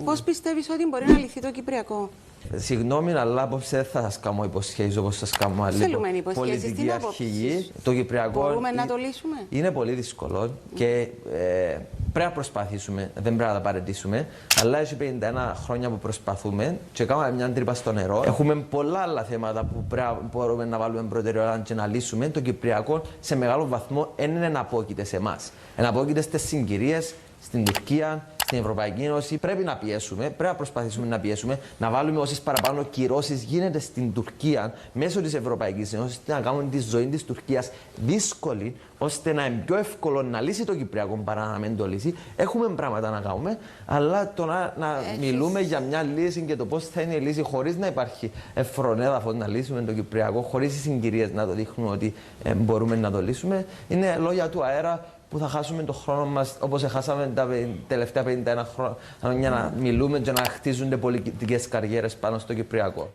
Πώς πιστεύεις ότι μπορεί να λυθεί το Κυπριακό? Συγγνώμη, αλλά απόψε δεν θα σας κάνω υποσχέσεις όπως σας κάνω άλλη πολιτική αρχηγή. Το Κυπριακό μπορούμε να το λύσουμε. Είναι πολύ δύσκολο και πρέπει να προσπαθήσουμε, δεν πρέπει να τα παραιτήσουμε. Αλλά έχει 51 χρόνια που προσπαθούμε και κάνουμε μια τρύπα στο νερό. Έχουμε πολλά άλλα θέματα που μπορούμε να βάλουμε προτεραιότητα και να λύσουμε. Το Κυπριακό σε μεγάλο βαθμό δεν είναι εναπόκειται σε εμάς. Εναπόκειται στις συγκυρίες, στην Τουρκία, στην Ευρωπαϊκή Ένωση. Πρέπει να πιέσουμε, πρέπει να προσπαθήσουμε να πιέσουμε, να βάλουμε όσες παραπάνω κυρώσεις γίνεται στην Τουρκία μέσω της Ευρωπαϊκής Ένωσης, να κάνουμε τη ζωή της Τουρκίας δύσκολη, ώστε να είναι πιο εύκολο να λύσει το Κυπριακό παρά να μην το λύσει. Έχουμε πράγματα να κάνουμε, αλλά το να μιλούμε για μια λύση και το πώς θα είναι η λύση χωρίς να υπάρχει εφρονέδαφος να λύσουμε το Κυπριακό, χωρίς οι συγκυρίες να το δείχνουμε ότι μπορούμε να το λύσουμε, είναι λόγια του αέρα που θα χάσουμε τον χρόνο μας όπως χάσαμε τα τελευταία 51 χρόνια να μιλούμε και να χτίζονται πολιτικές καριέρες πάνω στο Κυπριακό.